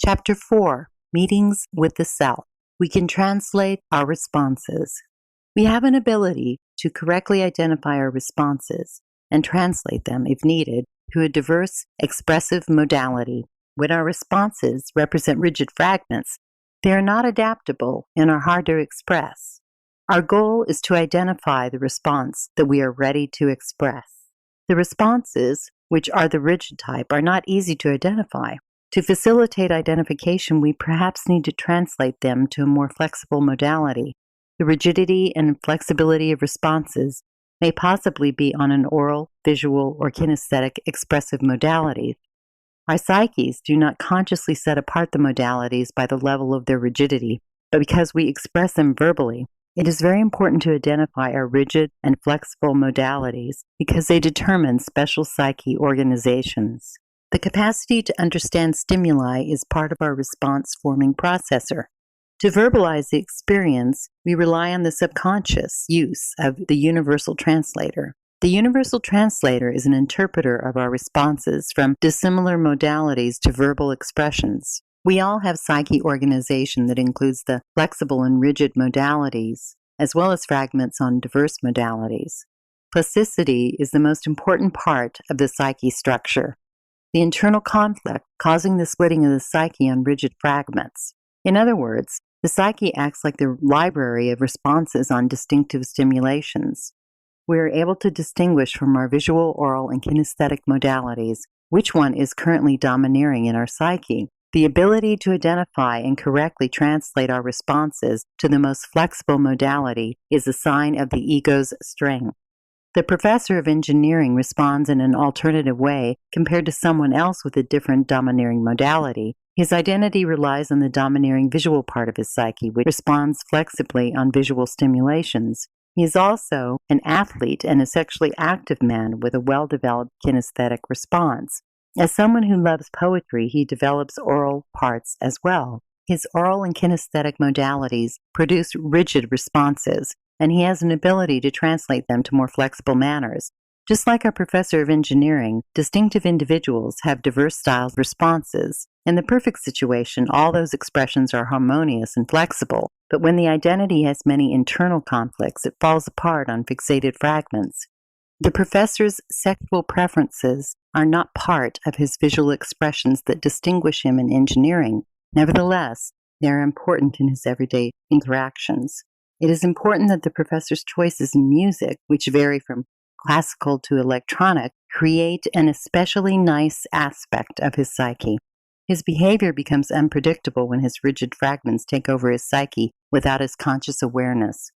Chapter 4, Meetings with the Self. We can translate our responses. We have an ability to correctly identify our responses and translate them, if needed, to a diverse expressive modality. When our responses represent rigid fragments, they are not adaptable and are hard to express. Our goal is to identify the response that we are ready to express. The responses, which are the rigid type, are not easy to identify. To facilitate identification, we perhaps need to translate them to a more flexible modality. The rigidity and flexibility of responses may possibly be on an oral, visual, or kinesthetic expressive modality. Our psyches do not consciously set apart the modalities by the level of their rigidity, but because we express them verbally. It is very important to identify our rigid and flexible modalities because they determine special psyche organizations. The capacity to understand stimuli is part of our response-forming processor. To verbalize the experience, we rely on the subconscious use of the universal translator. The universal translator is an interpreter of our responses from dissimilar modalities to verbal expressions. We all have psyche organization that includes the flexible and rigid modalities, as well as fragments on diverse modalities. Plasticity is the most important part of the psyche structure, the internal conflict causing the splitting of the psyche on rigid fragments. In other words, the psyche acts like the library of responses on distinctive stimulations. We are able to distinguish from our visual, oral, and kinesthetic modalities which one is currently domineering in our psyche. The ability to identify and correctly translate our responses to the most flexible modality is a sign of the ego's strength. The professor of engineering responds in an alternative way compared to someone else with a different domineering modality. His identity relies on the domineering visual part of his psyche, which responds flexibly on visual stimulations. He is also an athlete and a sexually active man with a well-developed kinesthetic response. As someone who loves poetry, he develops oral parts as well. His oral and kinesthetic modalities produce rigid responses, and he has an ability to translate them to more flexible manners. Just like our professor of engineering, distinctive individuals have diverse styles of responses. In the perfect situation, all those expressions are harmonious and flexible, but when the identity has many internal conflicts, it falls apart on fixated fragments. The professor's sexual preferences are not part of his visual expressions that distinguish him in engineering. Nevertheless, they are important in his everyday interactions. It is important that the professor's choices in music, which vary from classical to electronic, create an especially nice aspect of his psyche. His behavior becomes unpredictable when his rigid fragments take over his psyche without his conscious awareness.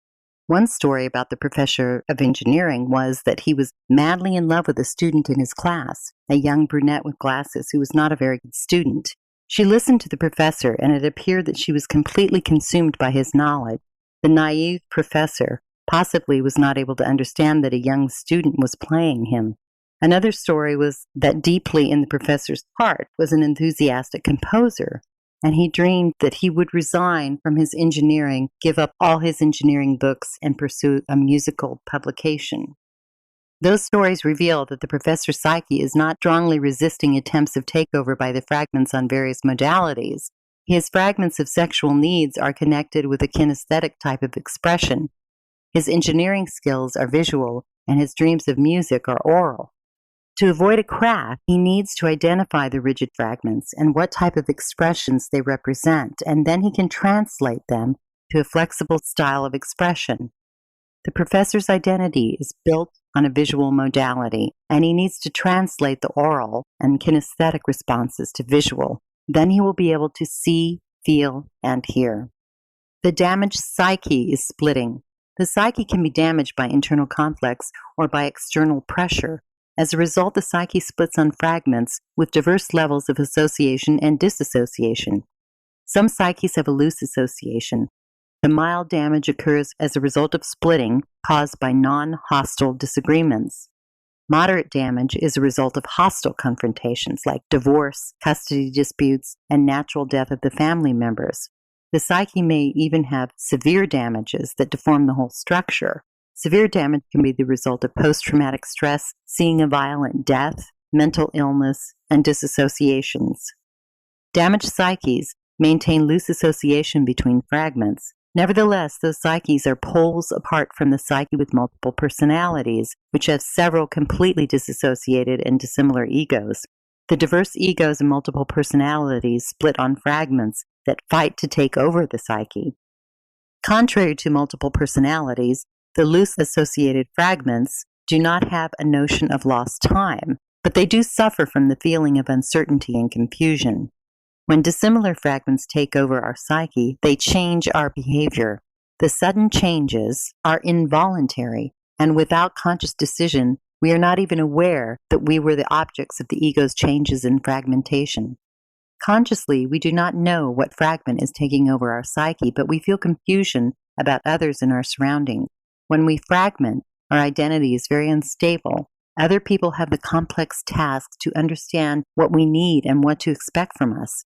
One story about the professor of engineering was that he was madly in love with a student in his class, a young brunette with glasses who was not a very good student. She listened to the professor, and it appeared that she was completely consumed by his knowledge. The naive professor possibly was not able to understand that a young student was playing him. Another story was that deeply in the professor's heart was an enthusiastic composer, and he dreamed that he would resign from his engineering, give up all his engineering books, and pursue a musical publication. Those stories reveal that the professor's psyche is not strongly resisting attempts of takeover by the fragments on various modalities. His fragments of sexual needs are connected with a kinesthetic type of expression. His engineering skills are visual, and his dreams of music are oral. To avoid a crack, he needs to identify the rigid fragments and what type of expressions they represent, and then he can translate them to a flexible style of expression. The professor's identity is built on a visual modality, and he needs to translate the oral and kinesthetic responses to visual. Then he will be able to see, feel, and hear. The damaged psyche is splitting. The psyche can be damaged by internal conflicts or by external pressure. As a result, the psyche splits on fragments with diverse levels of association and disassociation. Some psyches have a loose association. The mild damage occurs as a result of splitting caused by non-hostile disagreements. Moderate damage is a result of hostile confrontations like divorce, custody disputes, and natural death of the family members. The psyche may even have severe damages that deform the whole structure. Severe damage can be the result of post-traumatic stress, seeing a violent death, mental illness, and disassociations. Damaged psyches maintain loose association between fragments. Nevertheless, those psyches are poles apart from the psyche with multiple personalities, which have several completely disassociated and dissimilar egos. The diverse egos and multiple personalities split on fragments that fight to take over the psyche. Contrary to multiple personalities, the loose associated fragments do not have a notion of lost time, but they do suffer from the feeling of uncertainty and confusion. When dissimilar fragments take over our psyche, they change our behavior. The sudden changes are involuntary, and without conscious decision, we are not even aware that we were the objects of the ego's changes and fragmentation. Consciously, we do not know what fragment is taking over our psyche, but we feel confusion about others in our surroundings. When we fragment, our identity is very unstable. Other people have the complex task to understand what we need and what to expect from us.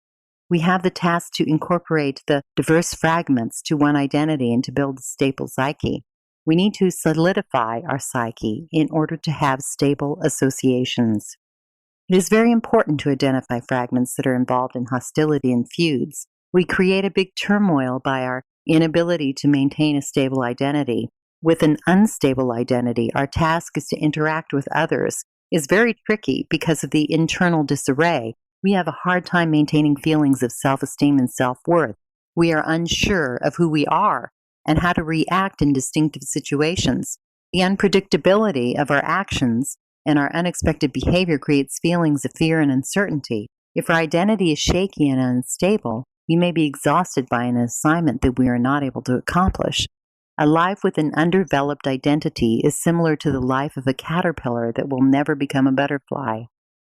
We have the task to incorporate the diverse fragments to one identity and to build a stable psyche. We need to solidify our psyche in order to have stable associations. It is very important to identify fragments that are involved in hostility and feuds. We create a big turmoil by our inability to maintain a stable identity. With an unstable identity, our task is to interact with others is very tricky because of the internal disarray. We have a hard time maintaining feelings of self-esteem and self-worth. We are unsure of who we are and how to react in distinctive situations. The unpredictability of our actions and our unexpected behavior creates feelings of fear and uncertainty. If our identity is shaky and unstable, we may be exhausted by an assignment that we are not able to accomplish. A life with an undeveloped identity is similar to the life of a caterpillar that will never become a butterfly.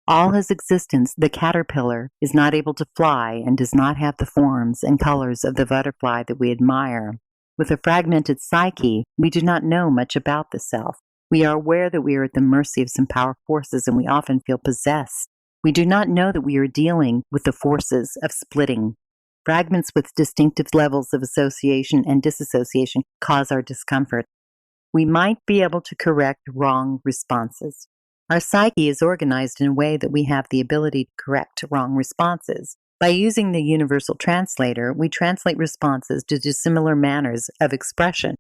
All his existence, the caterpillar is not able to fly and does not have the forms and colors of the butterfly that we admire. With a fragmented psyche, we do not know much about the self. We are aware that we are at the mercy of some power forces, and we often feel possessed. We do not know that we are dealing with the forces of splitting. Fragments with distinctive levels of association and disassociation cause our discomfort. We might be able to correct wrong responses. Our psyche is organized in a way that we have the ability to correct wrong responses. By using the universal translator, we translate responses to dissimilar manners of expression.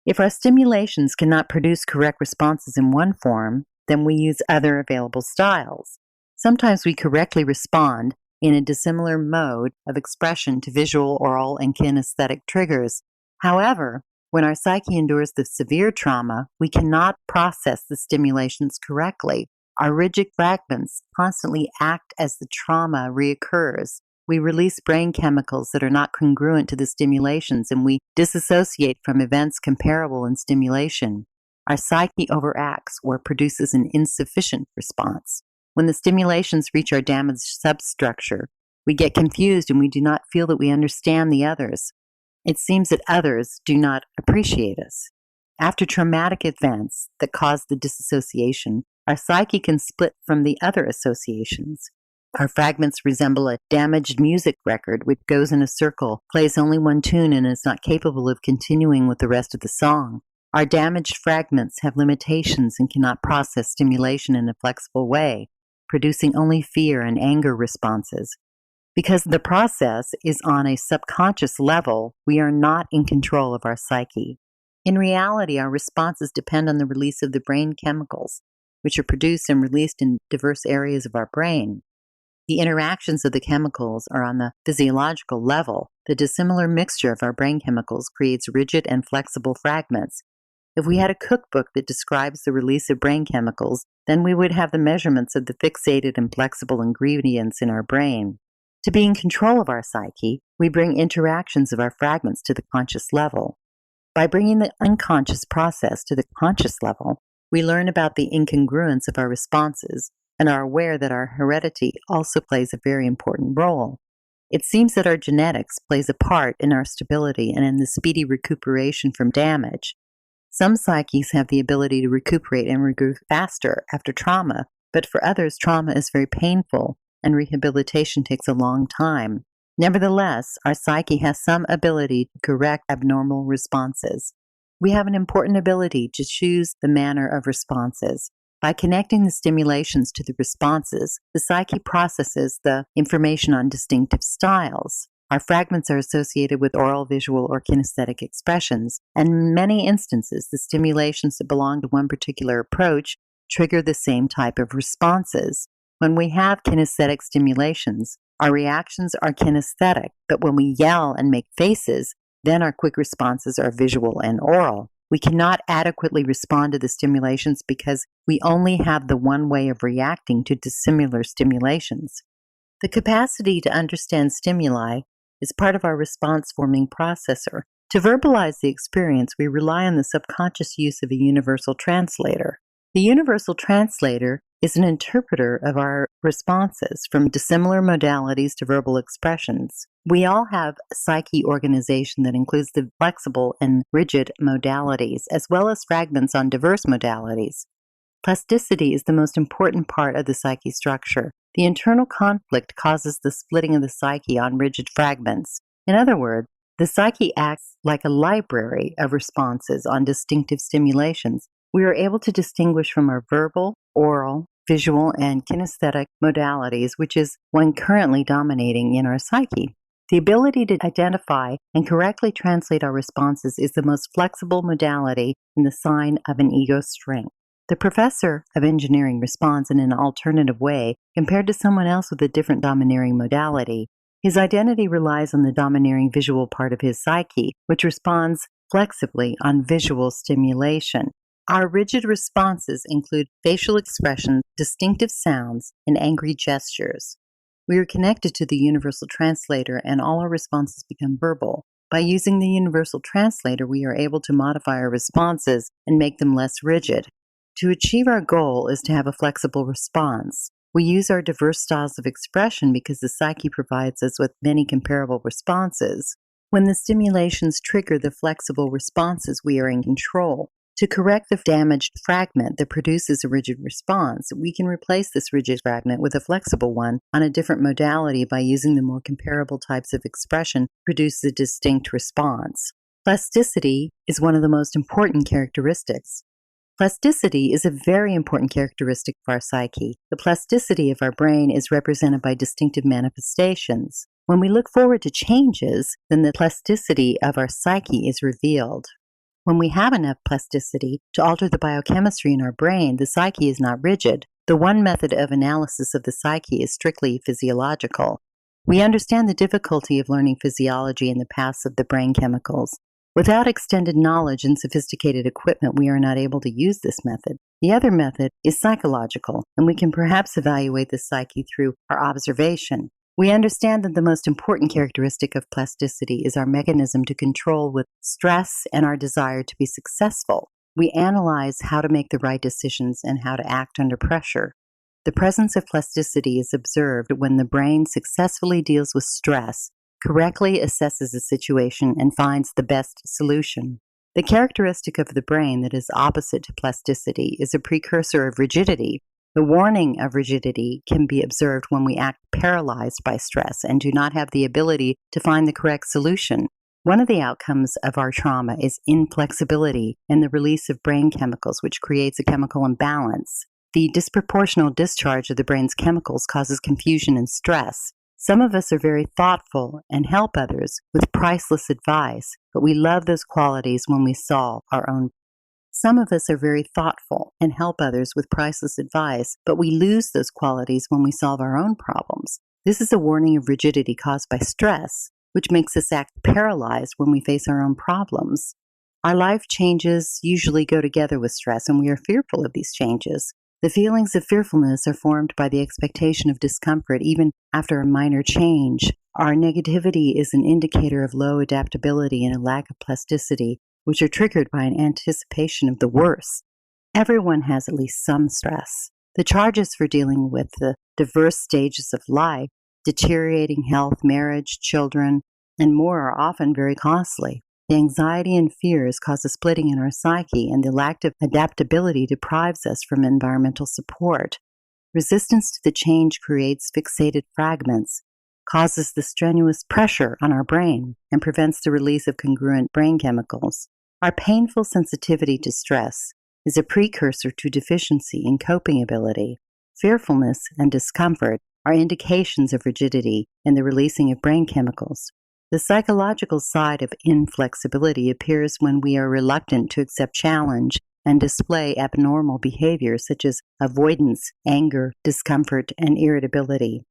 If our stimulations cannot produce correct responses in one form, then we use other available styles. Sometimes we correctly respond in a dissimilar mode of expression to visual, oral, and kinesthetic triggers. However, when our psyche endures the severe trauma, we cannot process the stimulations correctly. Our rigid fragments constantly act as the trauma reoccurs. We release brain chemicals that are not congruent to the stimulations, and we disassociate from events comparable in stimulation. Our psyche overacts or produces an insufficient response. When the stimulations reach our damaged substructure, we get confused and we do not feel that we understand the others. It seems that others do not appreciate us. After traumatic events that cause the disassociation, our psyche can split from the other associations. Our fragments resemble a damaged music record which goes in a circle, plays only one tune, and is not capable of continuing with the rest of the song. Our damaged fragments have limitations and cannot process stimulation in a flexible way, producing only fear and anger responses. Because the process is on a subconscious level, we are not in control of our psyche. In reality, our responses depend on the release of the brain chemicals, which are produced and released in diverse areas of our brain. The interactions of the chemicals are on the physiological level. The dissimilar mixture of our brain chemicals creates rigid and flexible fragments. If we had a cookbook that describes the release of brain chemicals, then we would have the measurements of the fixated and flexible ingredients in our brain. To be in control of our psyche, we bring interactions of our fragments to the conscious level. By bringing the unconscious process to the conscious level, we learn about the incongruence of our responses and are aware that our heredity also plays a very important role. It seems that our genetics plays a part in our stability and in the speedy recuperation from damage. Some psyches have the ability to recuperate and regroup faster after trauma, but for others, trauma is very painful and rehabilitation takes a long time. Nevertheless, our psyche has some ability to correct abnormal responses. We have an important ability to choose the manner of responses. By connecting the stimulations to the responses, the psyche processes the information on distinctive styles. Our fragments are associated with oral, visual, or kinesthetic expressions, and in many instances, the stimulations that belong to one particular approach trigger the same type of responses. When we have kinesthetic stimulations, our reactions are kinesthetic, but when we yell and make faces, then our quick responses are visual and oral. We cannot adequately respond to the stimulations because we only have the one way of reacting to dissimilar stimulations. The capacity to understand stimuli is part of our response-forming processor. To verbalize the experience, we rely on the subconscious use of a universal translator. The universal translator is an interpreter of our responses from dissimilar modalities to verbal expressions. We all have psyche organization that includes the flexible and rigid modalities, as well as fragments on diverse modalities. Plasticity is the most important part of the psyche structure. The internal conflict causes the splitting of the psyche on rigid fragments. In other words, the psyche acts like a library of responses on distinctive stimulations. We are able to distinguish from our verbal, oral, visual, and kinesthetic modalities, which is one currently dominating in our psyche. The ability to identify and correctly translate our responses is the most flexible modality and the sign of an ego strength. The professor of engineering responds in an alternative way compared to someone else with a different domineering modality. His identity relies on the domineering visual part of his psyche, which responds flexibly on visual stimulation. Our rigid responses include facial expressions, distinctive sounds, and angry gestures. We are connected to the universal translator, and all our responses become verbal. By using the universal translator, we are able to modify our responses and make them less rigid. To achieve our goal is to have a flexible response. We use our diverse styles of expression because the psyche provides us with many comparable responses. When the stimulations trigger the flexible responses, we are in control. To correct the damaged fragment that produces a rigid response, we can replace this rigid fragment with a flexible one on a different modality by using the more comparable types of expression to produce a distinct response. Plasticity is one of the most important characteristics. Plasticity is a very important characteristic of our psyche. The plasticity of our brain is represented by distinctive manifestations. When we look forward to changes, then the plasticity of our psyche is revealed. When we have enough plasticity to alter the biochemistry in our brain, the psyche is not rigid. The one method of analysis of the psyche is strictly physiological. We understand the difficulty of learning physiology and the paths of the brain chemicals. Without extended knowledge and sophisticated equipment, we are not able to use this method. The other method is psychological, and we can perhaps evaluate the psyche through our observation. We understand that the most important characteristic of plasticity is our mechanism to control with stress and our desire to be successful. We analyze how to make the right decisions and how to act under pressure. The presence of plasticity is observed when the brain successfully deals with stress, correctly assesses the situation, and finds the best solution. The characteristic of the brain that is opposite to plasticity is a precursor of rigidity. The warning of rigidity can be observed when we act paralyzed by stress and do not have the ability to find the correct solution. One of the outcomes of our trauma is inflexibility and the release of brain chemicals, which creates a chemical imbalance. The disproportional discharge of the brain's chemicals causes confusion and stress. Some of us are very thoughtful and help others with priceless advice, but we love those qualities when we solve our own. Some of us are very thoughtful and help others with priceless advice, but we lose those qualities when we solve our own problems. This is a warning of rigidity caused by stress, which makes us act paralyzed when we face our own problems. Our life changes usually go together with stress, and we are fearful of these changes. The feelings of fearfulness are formed by the expectation of discomfort even after a minor change. Our negativity is an indicator of low adaptability and a lack of plasticity, which are triggered by an anticipation of the worst. Everyone has at least some stress. The charges for dealing with the diverse stages of life, deteriorating health, marriage, children, and more are often very costly. The anxiety and fears cause a splitting in our psyche, and the lack of adaptability deprives us from environmental support. Resistance to the change creates fixated fragments, causes the strenuous pressure on our brain, and prevents the release of congruent brain chemicals. Our painful sensitivity to stress is a precursor to deficiency in coping ability. Fearfulness and discomfort are indications of rigidity in the releasing of brain chemicals. The psychological side of inflexibility appears when we are reluctant to accept challenge and display abnormal behaviors such as avoidance, anger, discomfort, and irritability.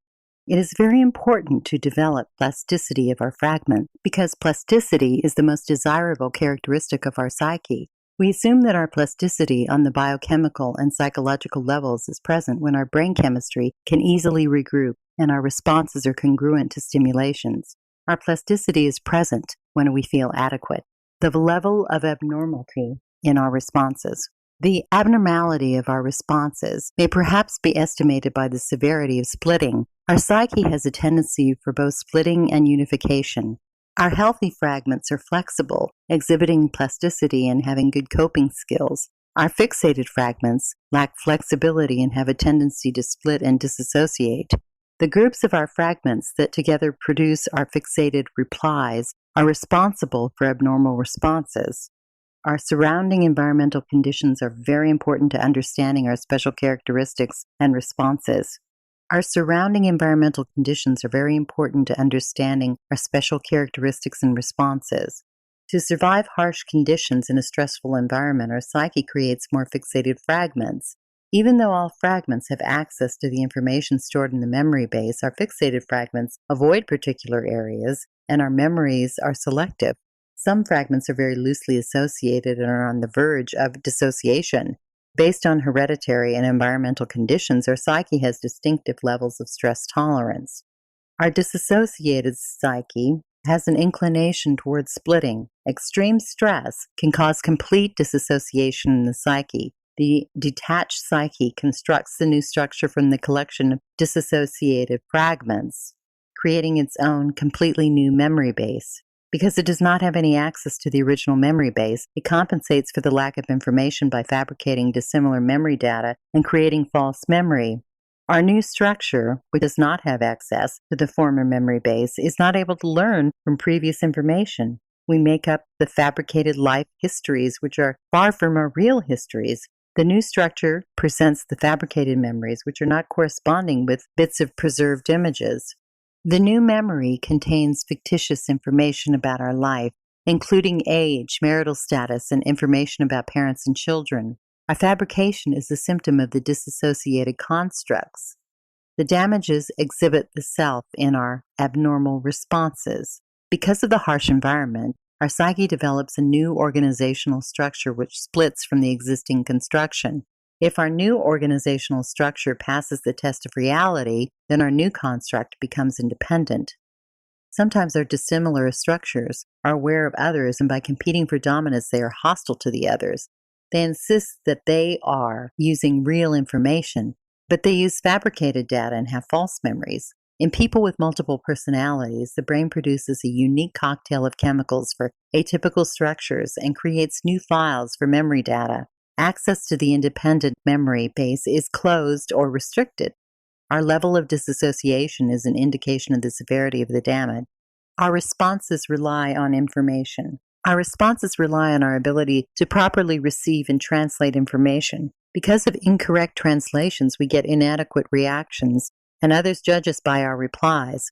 It is very important to develop plasticity of our fragment because plasticity is the most desirable characteristic of our psyche. We assume that our plasticity on the biochemical and psychological levels is present when our brain chemistry can easily regroup and our responses are congruent to stimulations. Our plasticity is present when we feel adequate. The level of abnormality in our responses. The abnormality of our responses may perhaps be estimated by the severity of splitting. Our psyche has a tendency for both splitting and unification. Our healthy fragments are flexible, exhibiting plasticity and having good coping skills. Our fixated fragments lack flexibility and have a tendency to split and disassociate. The groups of our fragments that together produce our fixated replies are responsible for abnormal responses. Our surrounding environmental conditions are very important to understanding our special characteristics and responses. Our surrounding environmental conditions are very important to understanding our special characteristics and responses. To survive harsh conditions in a stressful environment, our psyche creates more fixated fragments. Even though all fragments have access to the information stored in the memory base, our fixated fragments avoid particular areas, and our memories are selective. Some fragments are very loosely associated and are on the verge of dissociation. Based on hereditary and environmental conditions, our psyche has distinctive levels of stress tolerance. Our disassociated psyche has an inclination towards splitting. Extreme stress can cause complete disassociation in the psyche. The detached psyche constructs the new structure from the collection of disassociated fragments, creating its own completely new memory base. Because it does not have any access to the original memory base, it compensates for the lack of information by fabricating dissimilar memory data and creating false memory. Our new structure, which does not have access to the former memory base, is not able to learn from previous information. We make up the fabricated life histories, which are far from our real histories. The new structure presents the fabricated memories, which are not corresponding with bits of preserved images. The new memory contains fictitious information about our life, including age, marital status, and information about parents and children. Our fabrication is a symptom of the disassociated constructs. The damages exhibit the self in our abnormal responses. Because of the harsh environment, our psyche develops a new organizational structure which splits from the existing construction. If our new organizational structure passes the test of reality, then our new construct becomes independent. Sometimes our dissimilar structures are aware of others, and by competing for dominance, they are hostile to the others. They insist that they are using real information, but they use fabricated data and have false memories. In people with multiple personalities, the brain produces a unique cocktail of chemicals for atypical structures and creates new files for memory data. Access to the independent memory base is closed or restricted. Our level of disassociation is an indication of the severity of the damage. Our responses rely on information. Our responses rely on our ability to properly receive and translate information. Because of incorrect translations, we get inadequate reactions, and others judge us by our replies.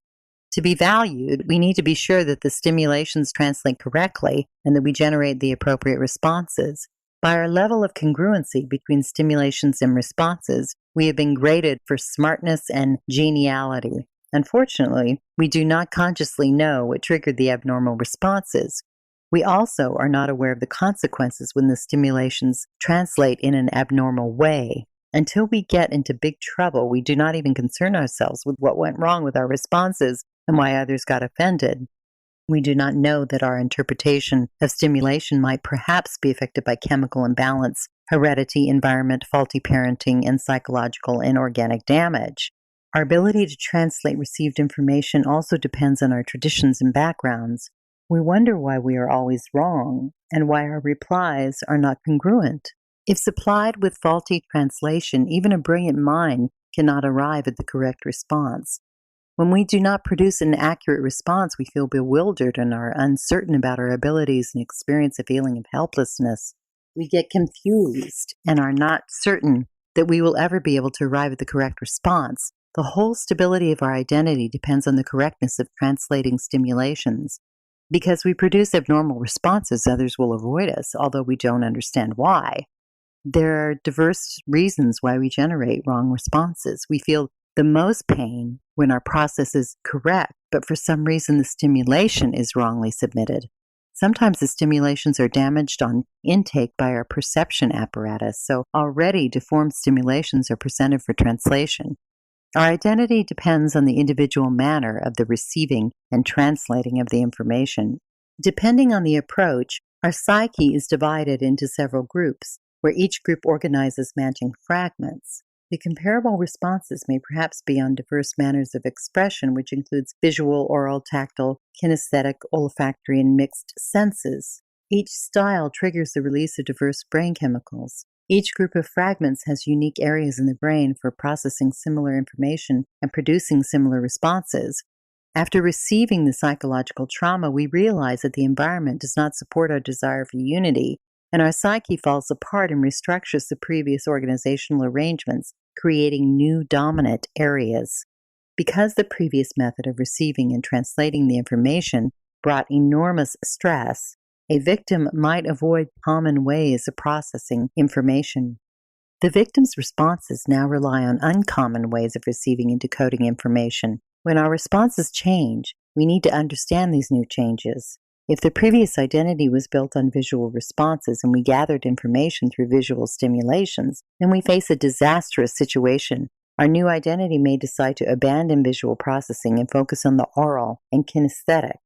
To be valued, we need to be sure that the stimulations translate correctly and that we generate the appropriate responses. By our level of congruency between stimulations and responses, we have been graded for smartness and geniality. Unfortunately, we do not consciously know what triggered the abnormal responses. We also are not aware of the consequences when the stimulations translate in an abnormal way. Until we get into big trouble, we do not even concern ourselves with what went wrong with our responses and why others got offended. We do not know that our interpretation of stimulation might perhaps be affected by chemical imbalance, heredity, environment, faulty parenting, and psychological and organic damage. Our ability to translate received information also depends on our traditions and backgrounds. We wonder why we are always wrong and why our replies are not congruent. If supplied with faulty translation, even a brilliant mind cannot arrive at the correct response. When we do not produce an accurate response, we feel bewildered and are uncertain about our abilities and experience a feeling of helplessness. We get confused and are not certain that we will ever be able to arrive at the correct response. The whole stability of our identity depends on the correctness of translating stimulations. Because we produce abnormal responses, others will avoid us, although we don't understand why. There are diverse reasons why we generate wrong responses. We feel the most pain when our process is correct, but for some reason the stimulation is wrongly submitted. Sometimes the stimulations are damaged on intake by our perception apparatus, so already deformed stimulations are presented for translation. Our identity depends on the individual manner of the receiving and translating of the information. Depending on the approach, our psyche is divided into several groups, where each group organizes matching fragments. The comparable responses may perhaps be on diverse manners of expression, which includes visual, oral, tactile, kinesthetic, olfactory, and mixed senses. Each style triggers the release of diverse brain chemicals. Each group of fragments has unique areas in the brain for processing similar information and producing similar responses. After receiving the psychological trauma, we realize that the environment does not support our desire for unity, and our psyche falls apart and restructures the previous organizational arrangements, creating new dominant areas. Because the previous method of receiving and translating the information brought enormous stress, a victim might avoid common ways of processing information. The victim's responses now rely on uncommon ways of receiving and decoding information. When our responses change, we need to understand these new changes. If the previous identity was built on visual responses and we gathered information through visual stimulations, then we face a disastrous situation. Our new identity may decide to abandon visual processing and focus on the oral and kinesthetic.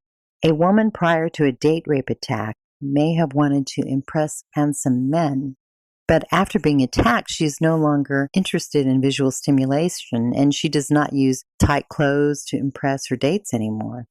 A woman prior to a date rape attack may have wanted to impress handsome men, but after being attacked, she is no longer interested in visual stimulation and she does not use tight clothes to impress her dates anymore.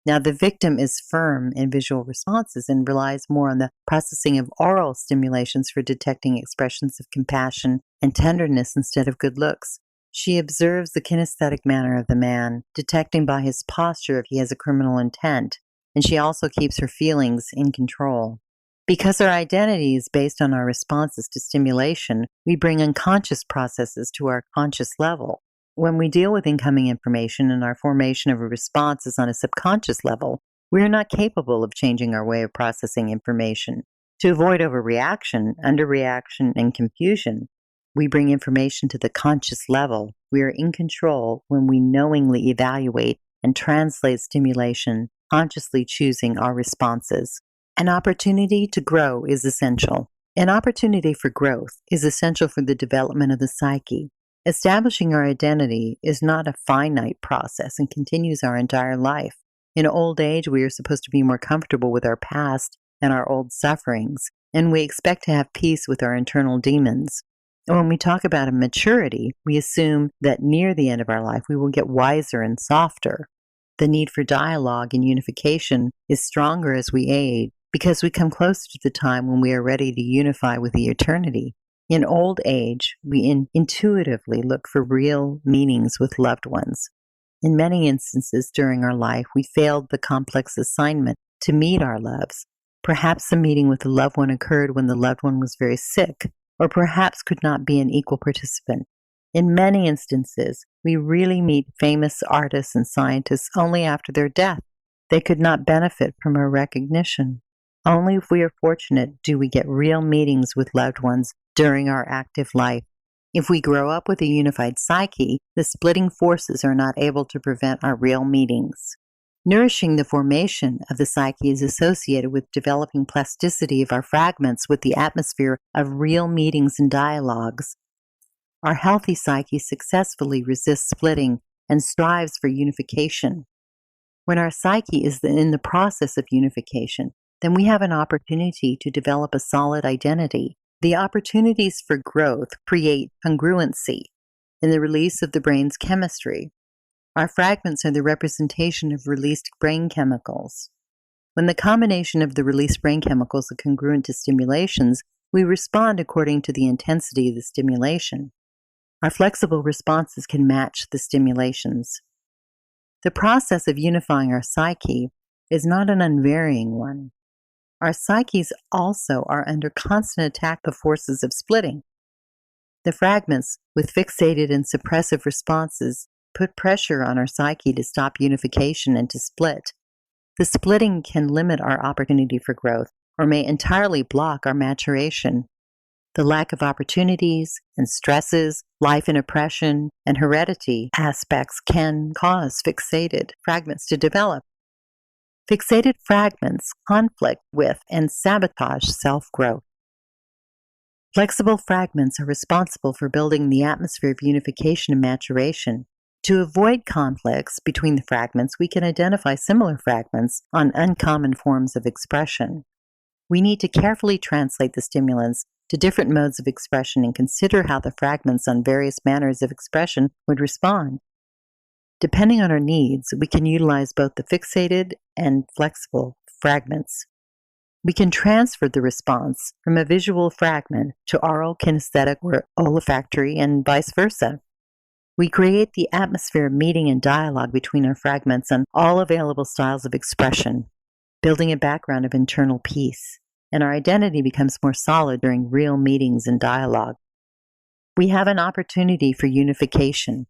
Now, the victim is firm in visual responses and relies more on the processing of oral stimulations for detecting expressions of compassion and tenderness instead of good looks. She observes the kinesthetic manner of the man, detecting by his posture if he has a criminal intent, and she also keeps her feelings in control. Because our identity is based on our responses to stimulation, we bring unconscious processes to our conscious level. When we deal with incoming information and our formation of a response is on a subconscious level, we are not capable of changing our way of processing information. To avoid overreaction, underreaction, and confusion, we bring information to the conscious level. We are in control when we knowingly evaluate and translate stimulation, consciously choosing our responses. An opportunity to grow is essential. An opportunity for growth is essential for the development of the psyche. Establishing our identity is not a finite process and continues our entire life. In old age, we are supposed to be more comfortable with our past and our old sufferings, and we expect to have peace with our internal demons. And when we talk about a maturity, we assume that near the end of our life, we will get wiser and softer. The need for dialogue and unification is stronger as we age because we come closer to the time when we are ready to unify with the eternity. In old age, we intuitively look for real meetings with loved ones. In many instances during our life, we failed the complex assignment to meet our loves. Perhaps the meeting with a loved one occurred when the loved one was very sick, or perhaps could not be an equal participant. In many instances, we really meet famous artists and scientists only after their death. They could not benefit from our recognition. Only if we are fortunate do we get real meetings with loved ones during our active life. If we grow up with a unified psyche, the splitting forces are not able to prevent our real meetings. Nourishing the formation of the psyche is associated with developing plasticity of our fragments with the atmosphere of real meetings and dialogues. Our healthy psyche successfully resists splitting and strives for unification. When our psyche is in the process of unification, then we have an opportunity to develop a solid identity. The opportunities for growth create congruency in the release of the brain's chemistry. Our fragments are the representation of released brain chemicals. When the combination of the released brain chemicals is congruent to stimulations, we respond according to the intensity of the stimulation. Our flexible responses can match the stimulations. The process of unifying our psyche is not an unvarying one. Our psyches also are under constant attack of forces of splitting. The fragments with fixated and suppressive responses put pressure on our psyche to stop unification and to split. The splitting can limit our opportunity for growth or may entirely block our maturation. The lack of opportunities and stresses, life in oppression, and heredity aspects can cause fixated fragments to develop. Fixated fragments conflict with and sabotage self-growth. Flexible fragments are responsible for building the atmosphere of unification and maturation. To avoid conflicts between the fragments, we can identify similar fragments on uncommon forms of expression. We need to carefully translate the stimulants to different modes of expression and consider how the fragments on various manners of expression would respond. Depending on our needs, we can utilize both the fixated and flexible fragments. We can transfer the response from a visual fragment to oral, kinesthetic, or olfactory, and vice versa. We create the atmosphere of meeting and dialogue between our fragments and all available styles of expression, building a background of internal peace, and our identity becomes more solid during real meetings and dialogue. We have an opportunity for unification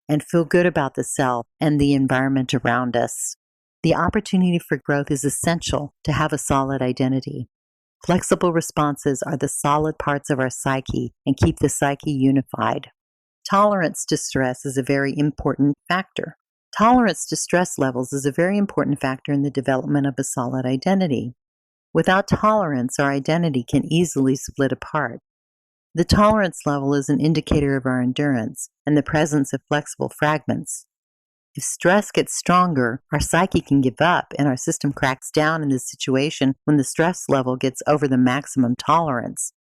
and feel good about the self and the environment around us. The opportunity for growth is essential to have a solid identity. Flexible responses are the solid parts of our psyche and keep the psyche unified. Tolerance to stress is a very important factor. Tolerance to stress levels is a very important factor in the development of a solid identity. Without tolerance, our identity can easily split apart. The tolerance level is an indicator of our endurance and the presence of flexible fragments. If stress gets stronger, our psyche can give up and our system cracks down in this situation when the stress level gets over the maximum tolerance.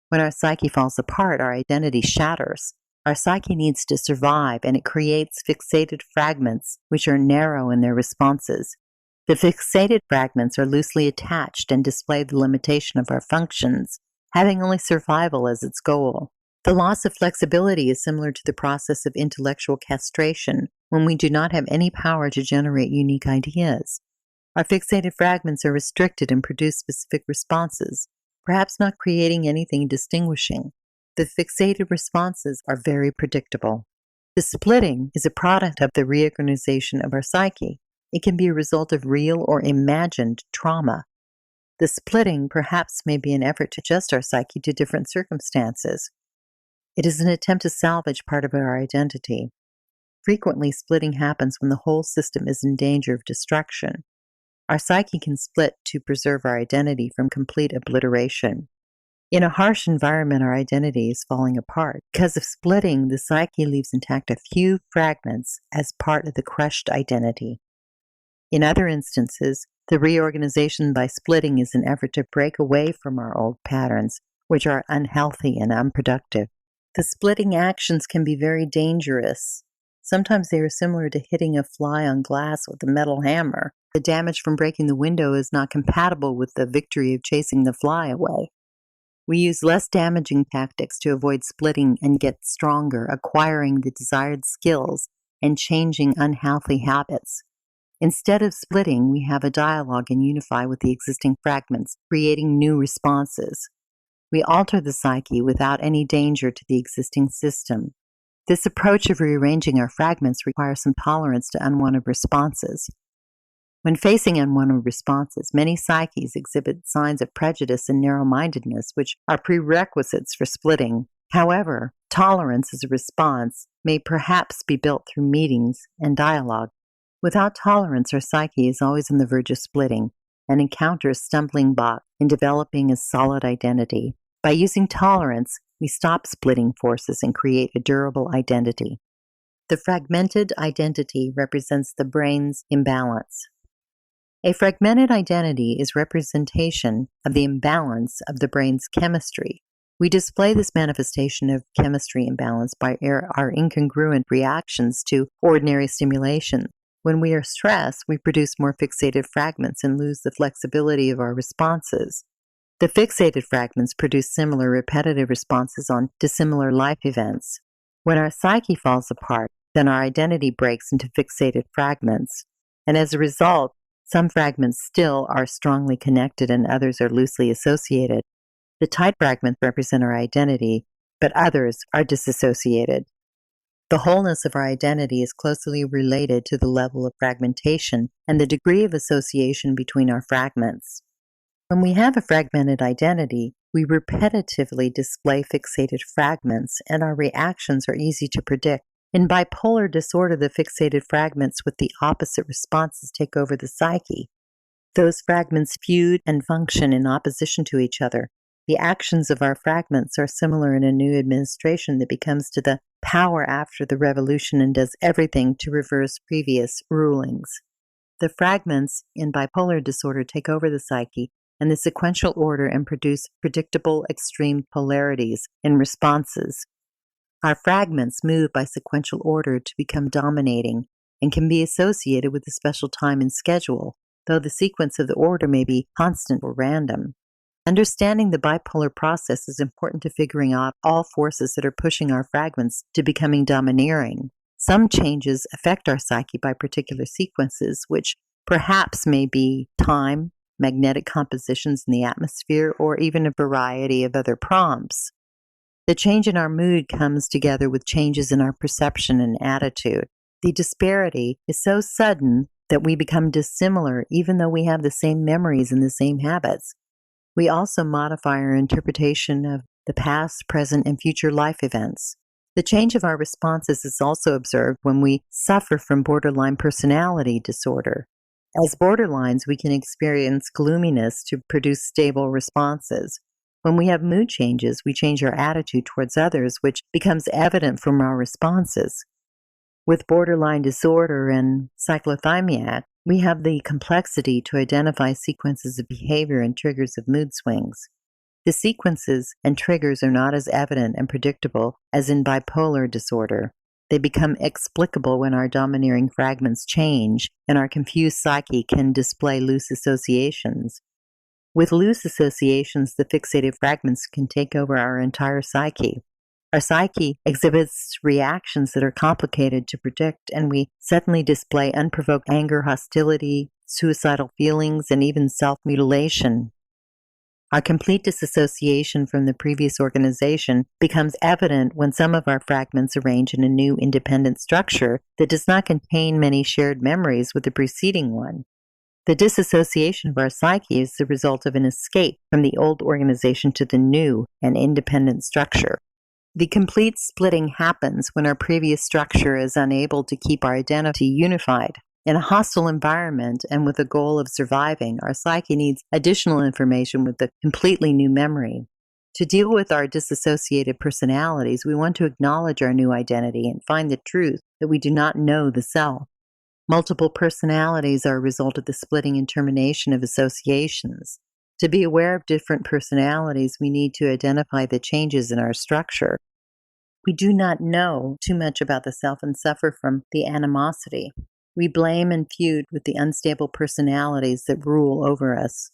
When our psyche falls apart, our identity shatters. Our psyche needs to survive, and it creates fixated fragments, which are narrow in their responses. The fixated fragments are loosely attached and display the limitation of our functions, having only survival as its goal. The loss of flexibility is similar to the process of intellectual castration, when we do not have any power to generate unique ideas. Our fixated fragments are restricted and produce specific responses, perhaps not creating anything distinguishing. The fixated responses are very predictable. The splitting is a product of the reorganization of our psyche. It can be a result of real or imagined trauma. The splitting perhaps may be an effort to adjust our psyche to different circumstances. It is an attempt to salvage part of our identity. Frequently, splitting happens when the whole system is in danger of destruction. Our psyche can split to preserve our identity from complete obliteration. In a harsh environment, our identity is falling apart. Because of splitting, the psyche leaves intact a few fragments as part of the crushed identity. In other instances, the reorganization by splitting is an effort to break away from our old patterns, which are unhealthy and unproductive. The splitting actions can be very dangerous. Sometimes they are similar to hitting a fly on glass with a metal hammer. The damage from breaking the window is not compatible with the victory of chasing the fly away. We use less damaging tactics to avoid splitting and get stronger, acquiring the desired skills and changing unhealthy habits. Instead of splitting, we have a dialogue and unify with the existing fragments, creating new responses. We alter the psyche without any danger to the existing system. This approach of rearranging our fragments requires some tolerance to unwanted responses. When facing unwanted responses, many psyches exhibit signs of prejudice and narrow-mindedness, which are prerequisites for splitting. However, tolerance as a response may perhaps be built through meetings and dialogue. Without tolerance, our psyche is always on the verge of splitting and encounters stumbling blocks in developing a solid identity. By using tolerance, we stop splitting forces and create a durable identity. The fragmented identity represents the brain's imbalance. A fragmented identity is representation of the imbalance of the brain's chemistry. We display this manifestation of chemistry imbalance by our incongruent reactions to ordinary stimulation. When we are stressed, we produce more fixated fragments and lose the flexibility of our responses. The fixated fragments produce similar repetitive responses on dissimilar life events. When our psyche falls apart, then our identity breaks into fixated fragments, and as a result, Some fragments still are strongly connected and others are loosely associated. The tight fragments represent our identity, but others are disassociated. The wholeness of our identity is closely related to the level of fragmentation and the degree of association between our fragments. When we have a fragmented identity, we repetitively display fixated fragments, and our reactions are easy to predict. In bipolar disorder, the fixated fragments with the opposite responses take over the psyche. Those fragments feud and function in opposition to each other. The actions of our fragments are similar in a new administration that becomes to the power after the revolution and does everything to reverse previous rulings. The fragments in bipolar disorder take over the psyche and the sequential order and produce predictable extreme polarities in responses. Our fragments move by sequential order to become dominating and can be associated with a special time and schedule, though the sequence of the order may be constant or random. Understanding the bipolar process is important to figuring out all forces that are pushing our fragments to becoming domineering. Some changes affect our psyche by particular sequences, which perhaps may be time, magnetic compositions in the atmosphere, or even a variety of other prompts. The change in our mood comes together with changes in our perception and attitude. The disparity is so sudden that we become dissimilar even though we have the same memories and the same habits. We also modify our interpretation of the past, present, and future life events. The change of our responses is also observed when we suffer from borderline personality disorder. As borderlines, we can experience gloominess to produce stable responses. When we have mood changes, we change our attitude towards others, which becomes evident from our responses. With borderline disorder and cyclothymiac, we have the complexity to identify sequences of behavior and triggers of mood swings. The sequences and triggers are not as evident and predictable as in bipolar disorder. They become explicable when our domineering fragments change and our confused psyche can display loose associations. With loose associations, the fixated fragments can take over our entire psyche. Our psyche exhibits reactions that are complicated to predict, and we suddenly display unprovoked anger, hostility, suicidal feelings, and even self-mutilation. Our complete disassociation from the previous organization becomes evident when some of our fragments arrange in a new independent structure that does not contain many shared memories with the preceding one. The disassociation of our psyche is the result of an escape from the old organization to the new and independent structure. The complete splitting happens when our previous structure is unable to keep our identity unified. In a hostile environment and with the goal of surviving, our psyche needs additional information with a completely new memory. To deal with our disassociated personalities, we want to acknowledge our new identity and find the truth that we do not know the self. Multiple personalities are a result of the splitting and termination of associations. To be aware of different personalities, we need to identify the changes in our structure. We do not know too much about the self and suffer from the animosity. We blame and feud with the unstable personalities that rule over us.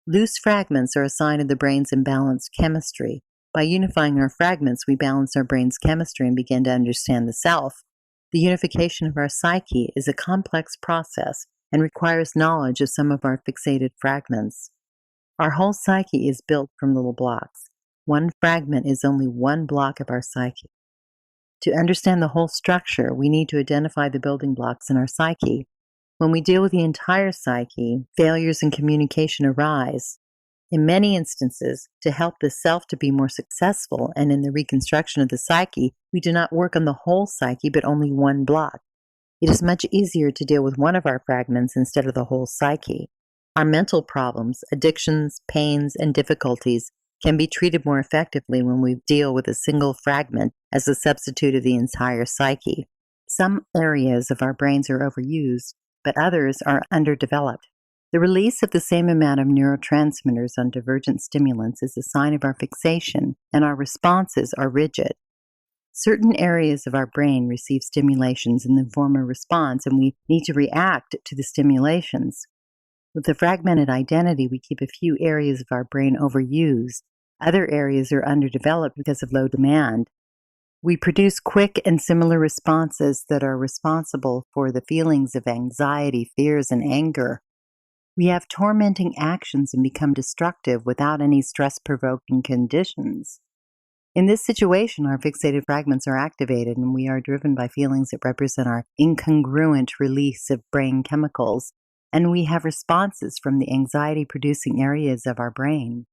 Loose fragments are a sign of the brain's imbalanced chemistry. By unifying our fragments, we balance our brain's chemistry and begin to understand the self. The unification of our psyche is a complex process and requires knowledge of some of our fixated fragments. Our whole psyche is built from little blocks. One fragment is only one block of our psyche. To understand the whole structure, we need to identify the building blocks in our psyche. When we deal with the entire psyche, failures in communication arise. In many instances, to help the self to be more successful and in the reconstruction of the psyche, we do not work on the whole psyche but only one block. It is much easier to deal with one of our fragments instead of the whole psyche. Our mental problems, addictions, pains, and difficulties can be treated more effectively when we deal with a single fragment as a substitute of the entire psyche. Some areas of our brains are overused, but others are underdeveloped. The release of the same amount of neurotransmitters on divergent stimulants is a sign of our fixation, and our responses are rigid. Certain areas of our brain receive stimulations in the form of response, and we need to react to the stimulations. With the fragmented identity, we keep a few areas of our brain overused. Other areas are underdeveloped because of low demand. We produce quick and similar responses that are responsible for the feelings of anxiety, fears, and anger. We have tormenting actions and become destructive without any stress-provoking conditions. In this situation, our fixated fragments are activated and we are driven by feelings that represent our incongruent release of brain chemicals, and we have responses from the anxiety-producing areas of our brain.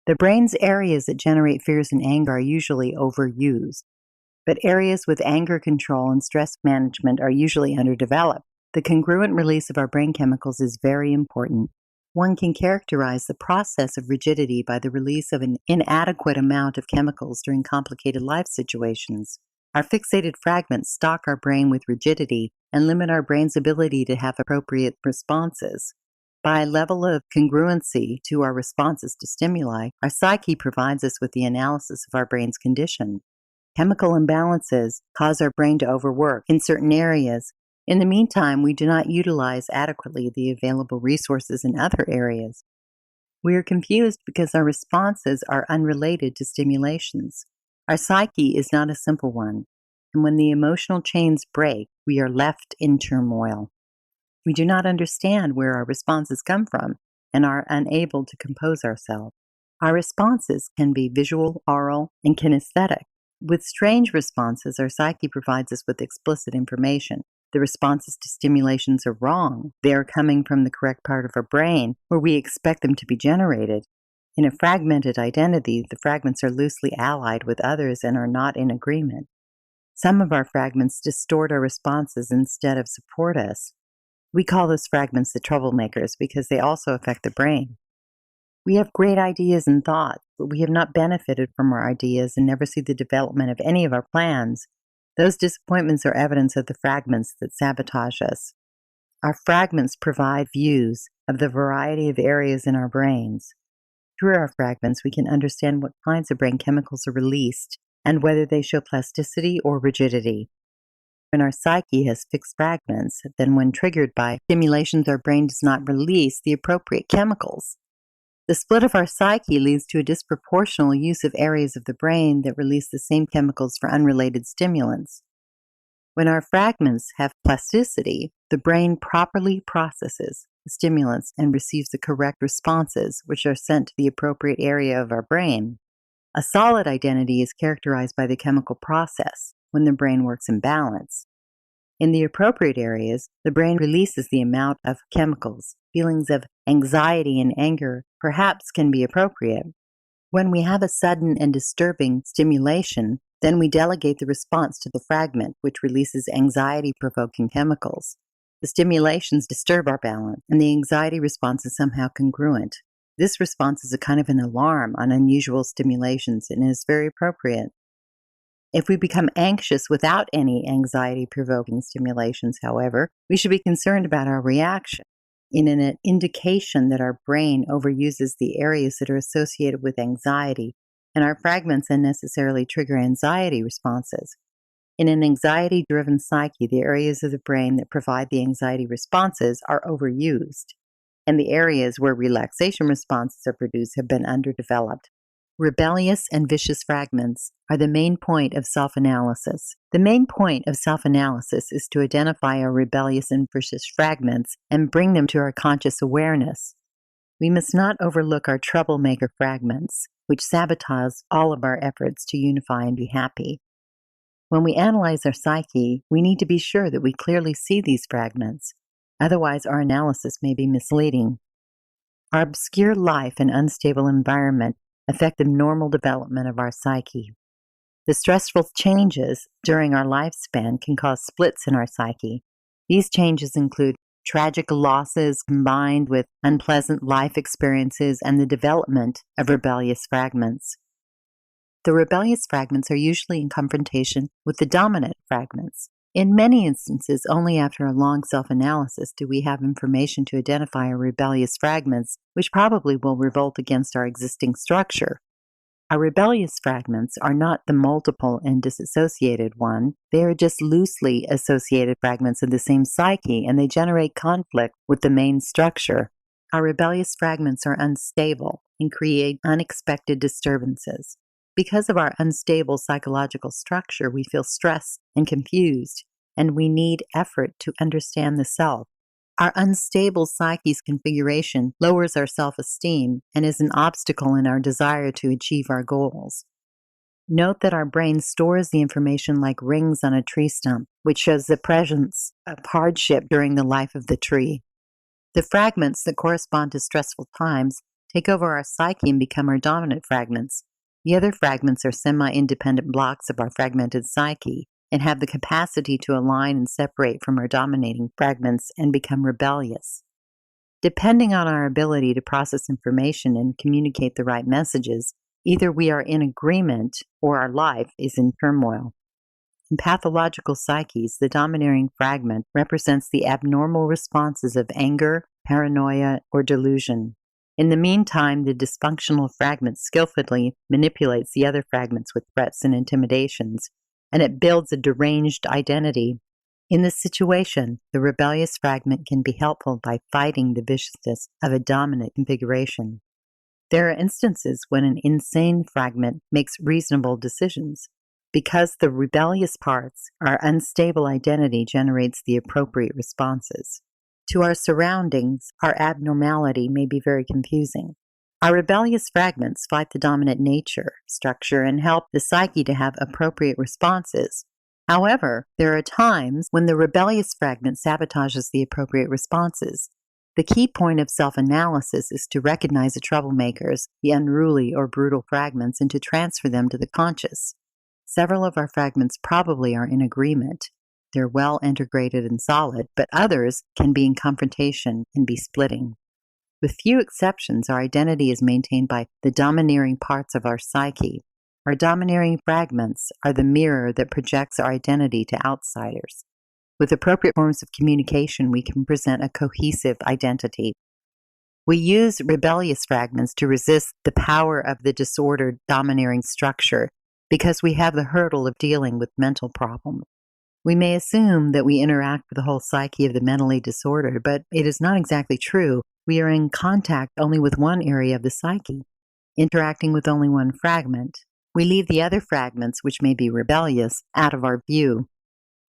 The brain's areas that generate fears and anger are usually overused, but areas with anger control and stress management are usually underdeveloped. The congruent release of our brain chemicals is very important. One can characterize the process of rigidity by the release of an inadequate amount of chemicals during complicated life situations. Our fixated fragments stock our brain with rigidity and limit our brain's ability to have appropriate responses. By level of congruency to our responses to stimuli, our psyche provides us with the analysis of our brain's condition. Chemical imbalances cause our brain to overwork in certain areas. In the meantime, we do not utilize adequately the available resources in other areas. We are confused because our responses are unrelated to stimulations. Our psyche is not a simple one, and when the emotional chains break, we are left in turmoil. We do not understand where our responses come from and are unable to compose ourselves. Our responses can be visual, oral, and kinesthetic. With strange responses, our psyche provides us with explicit information. The responses to stimulations are wrong. They are coming from the correct part of our brain where we expect them to be generated. In a fragmented identity, the fragments are loosely allied with others and are not in agreement. Some of our fragments distort our responses instead of support us. We call those fragments the troublemakers because they also affect the brain. We have great ideas and thoughts, but we have not benefited from our ideas and never see the development of any of our plans. Those disappointments are evidence of the fragments that sabotage us. Our fragments provide views of the variety of areas in our brains. Through our fragments, we can understand what kinds of brain chemicals are released and whether they show plasticity or rigidity. When our psyche has fixed fragments, then when triggered by stimulations, our brain does not release the appropriate chemicals. The split of our psyche leads to a disproportional use of areas of the brain that release the same chemicals for unrelated stimulants. When our fragments have plasticity, the brain properly processes the stimulants and receives the correct responses, which are sent to the appropriate area of our brain. A solid identity is characterized by the chemical process when the brain works in balance. In the appropriate areas, the brain releases the amount of chemicals. Feelings of anxiety and anger perhaps can be appropriate. When we have a sudden and disturbing stimulation, then we delegate the response to the fragment, which releases anxiety-provoking chemicals. The stimulations disturb our balance, and the anxiety response is somehow congruent. This response is a kind of an alarm on unusual stimulations and is very appropriate. If we become anxious without any anxiety-provoking stimulations, however, we should be concerned about our reaction. In an indication that our brain overuses the areas that are associated with anxiety, and our fragments unnecessarily trigger anxiety responses. In an anxiety-driven psyche, the areas of the brain that provide the anxiety responses are overused, and the areas where relaxation responses are produced have been underdeveloped. Rebellious and vicious fragments are the main point of self-analysis. The main point of self-analysis is to identify our rebellious and vicious fragments and bring them to our conscious awareness. We must not overlook our troublemaker fragments, which sabotage all of our efforts to unify and be happy. When we analyze our psyche, we need to be sure that we clearly see these fragments. Otherwise, our analysis may be misleading. Our obscure life and unstable environment affect the normal development of our psyche. The stressful changes during our lifespan can cause splits in our psyche. These changes include tragic losses combined with unpleasant life experiences and the development of rebellious fragments. The rebellious fragments are usually in confrontation with the dominant fragments. In many instances, only after a long self-analysis do we have information to identify our rebellious fragments, which probably will revolt against our existing structure. Our rebellious fragments are not the multiple and disassociated one. They are just loosely associated fragments of the same psyche, and they generate conflict with the main structure. Our rebellious fragments are unstable and create unexpected disturbances. Because of our unstable psychological structure, we feel stressed and confused, and we need effort to understand the self. Our unstable psyche's configuration lowers our self-esteem and is an obstacle in our desire to achieve our goals. Note that our brain stores the information like rings on a tree stump, which shows the presence of hardship during the life of the tree. The fragments that correspond to stressful times take over our psyche and become our dominant fragments. The other fragments are semi-independent blocks of our fragmented psyche and have the capacity to align and separate from our dominating fragments and become rebellious. Depending on our ability to process information and communicate the right messages, either we are in agreement or our life is in turmoil. In pathological psyches, the domineering fragment represents the abnormal responses of anger, paranoia, or delusion. In the meantime, the dysfunctional fragment skillfully manipulates the other fragments with threats and intimidations, and it builds a deranged identity. In this situation, the rebellious fragment can be helpful by fighting the viciousness of a dominant configuration. There are instances when an insane fragment makes reasonable decisions. Because the rebellious parts, our unstable identity generates the appropriate responses. To our surroundings, our abnormality may be very confusing. Our rebellious fragments fight the dominant nature, structure, and help the psyche to have appropriate responses. However, there are times when the rebellious fragment sabotages the appropriate responses. The key point of self-analysis is to recognize the troublemakers, the unruly or brutal fragments, and to transfer them to the conscious. Several of our fragments probably are in agreement. They're well integrated and solid, but others can be in confrontation and be splitting. With few exceptions, our identity is maintained by the domineering parts of our psyche. Our domineering fragments are the mirror that projects our identity to outsiders. With appropriate forms of communication, we can present a cohesive identity. We use rebellious fragments to resist the power of the disordered domineering structure because we have the hurdle of dealing with mental problems. We may assume that we interact with the whole psyche of the mentally disordered, but it is not exactly true. We are in contact only with one area of the psyche, interacting with only one fragment. We leave the other fragments, which may be rebellious, out of our view.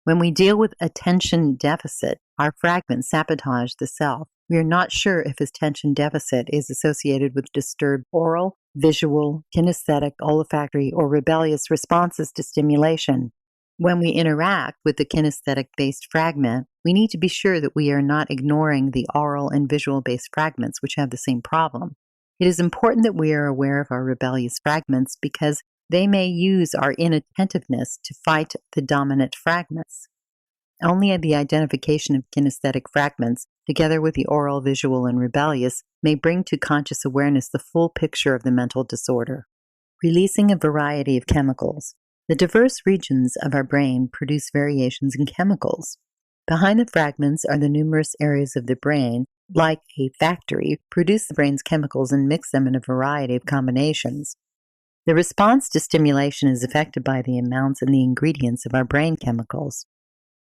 When we deal with attention deficit, our fragments sabotage the self. We are not sure if attention deficit is associated with disturbed oral, visual, kinesthetic, olfactory, or rebellious responses to stimulation. When we interact with the kinesthetic-based fragment, we need to be sure that we are not ignoring the oral and visual-based fragments, which have the same problem. It is important that we are aware of our rebellious fragments because they may use our inattentiveness to fight the dominant fragments. Only the identification of kinesthetic fragments, together with the oral, visual, and rebellious, may bring to conscious awareness the full picture of the mental disorder. Releasing a variety of chemicals. The diverse regions of our brain produce variations in chemicals. Behind the fragments are the numerous areas of the brain, like a factory, produce the brain's chemicals and mix them in a variety of combinations. The response to stimulation is affected by the amounts and the ingredients of our brain chemicals.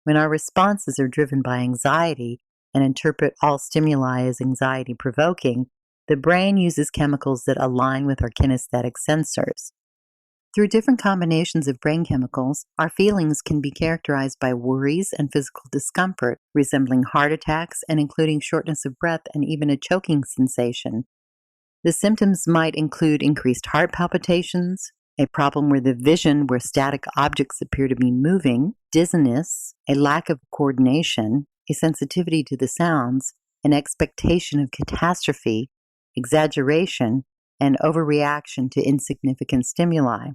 When our responses are driven by anxiety and interpret all stimuli as anxiety-provoking, the brain uses chemicals that align with our kinesthetic sensors. Through different combinations of brain chemicals, our feelings can be characterized by worries and physical discomfort, resembling heart attacks and including shortness of breath and even a choking sensation. The symptoms might include increased heart palpitations, a problem with the vision where static objects appear to be moving, dizziness, a lack of coordination, a sensitivity to the sounds, an expectation of catastrophe, exaggeration, and overreaction to insignificant stimuli.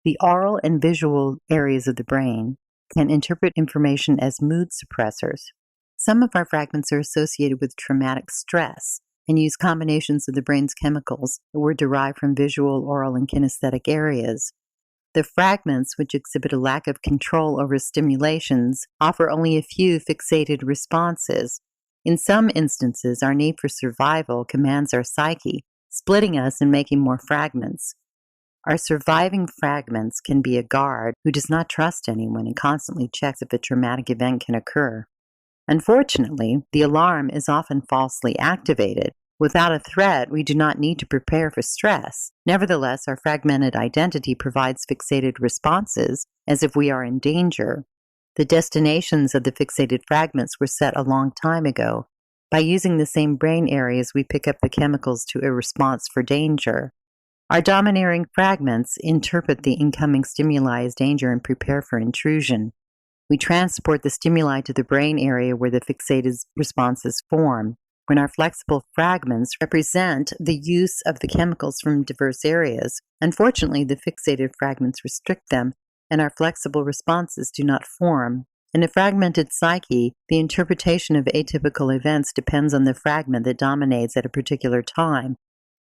The oral and visual areas of the brain can interpret information as mood suppressors. Some of our fragments are associated with traumatic stress and use combinations of the brain's chemicals that were derived from visual, oral, and kinesthetic areas. The fragments, which exhibit a lack of control over stimulations, offer only a few fixated responses. In some instances, our need for survival commands our psyche, splitting us and making more fragments. Our surviving fragments can be a guard who does not trust anyone and constantly checks if a traumatic event can occur. Unfortunately, the alarm is often falsely activated. Without a threat, we do not need to prepare for stress. Nevertheless, our fragmented identity provides fixated responses as if we are in danger. The destinations of the fixated fragments were set a long time ago. By using the same brain areas, we pick up the chemicals to a response for danger. Our domineering fragments interpret the incoming stimuli as danger and prepare for intrusion. We transport the stimuli to the brain area where the fixated responses form. When our flexible fragments represent the use of the chemicals from diverse areas, unfortunately, the fixated fragments restrict them, and our flexible responses do not form. In a fragmented psyche, the interpretation of atypical events depends on the fragment that dominates at a particular time.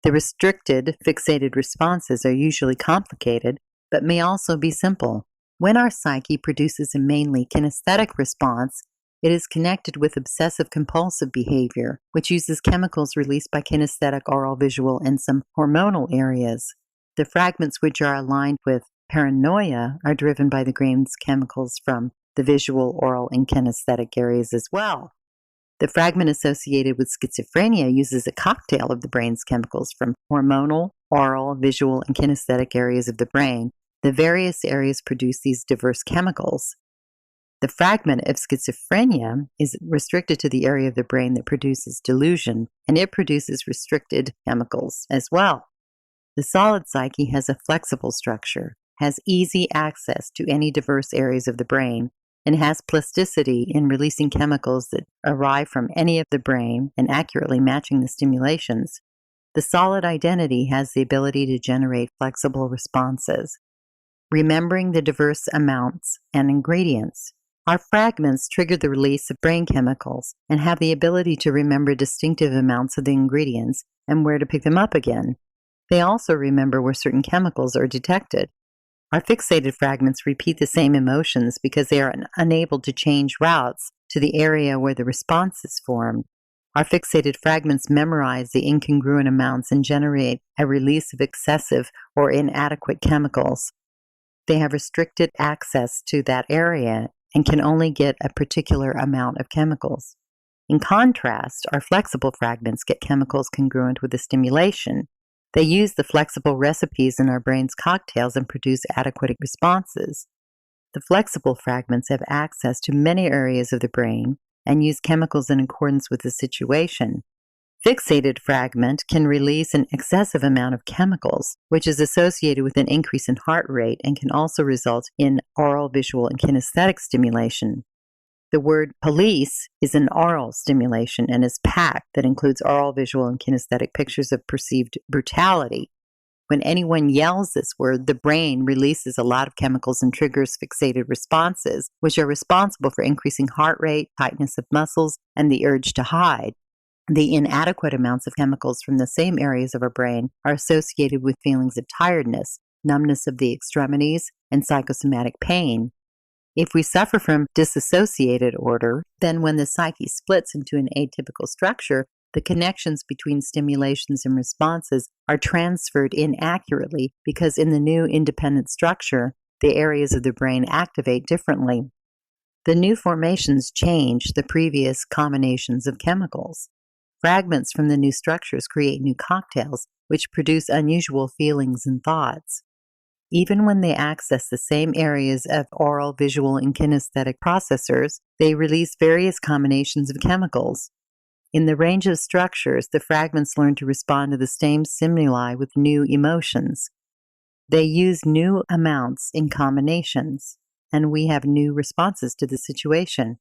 The restricted, fixated responses are usually complicated, but may also be simple. When our psyche produces a mainly kinesthetic response, it is connected with obsessive-compulsive behavior, which uses chemicals released by kinesthetic, oral, visual, and some hormonal areas. The fragments which are aligned with paranoia are driven by the brain's chemicals from the visual, oral, and kinesthetic areas as well. The fragment associated with schizophrenia uses a cocktail of the brain's chemicals from hormonal, oral, visual, and kinesthetic areas of the brain. The various areas produce these diverse chemicals. The fragment of schizophrenia is restricted to the area of the brain that produces delusion, and it produces restricted chemicals as well. The solid psyche has a flexible structure, has easy access to any diverse areas of the brain, and has plasticity in releasing chemicals that arrive from any of the brain and accurately matching the stimulations. The solid identity has the ability to generate flexible responses, remembering the diverse amounts and ingredients. Our fragments trigger the release of brain chemicals and have the ability to remember distinctive amounts of the ingredients and where to pick them up again. They also remember where certain chemicals are detected. Our fixated fragments repeat the same emotions because they are unable to change routes to the area where the response is formed. Our fixated fragments memorize the incongruent amounts and generate a release of excessive or inadequate chemicals. They have restricted access to that area and can only get a particular amount of chemicals. In contrast, our flexible fragments get chemicals congruent with the stimulation. They use the flexible recipes in our brain's cocktails and produce adequate responses. The flexible fragments have access to many areas of the brain and use chemicals in accordance with the situation. Fixated fragment can release an excessive amount of chemicals, which is associated with an increase in heart rate and can also result in oral, visual, and kinesthetic stimulation. The word police is an oral stimulation and is packed that includes oral, visual, and kinesthetic pictures of perceived brutality. When anyone yells this word, the brain releases a lot of chemicals and triggers fixated responses, which are responsible for increasing heart rate, tightness of muscles, and the urge to hide. The inadequate amounts of chemicals from the same areas of our brain are associated with feelings of tiredness, numbness of the extremities, and psychosomatic pain. If we suffer from dissociated order, then when the psyche splits into an atypical structure, the connections between stimulations and responses are transferred inaccurately because in the new independent structure, the areas of the brain activate differently. The new formations change the previous combinations of chemicals. Fragments from the new structures create new cocktails, which produce unusual feelings and thoughts. Even when they access the same areas of oral, visual, and kinesthetic processors, they release various combinations of chemicals. In the range of structures, the fragments learn to respond to the same stimuli with new emotions. They use new amounts in combinations, and we have new responses to the situation.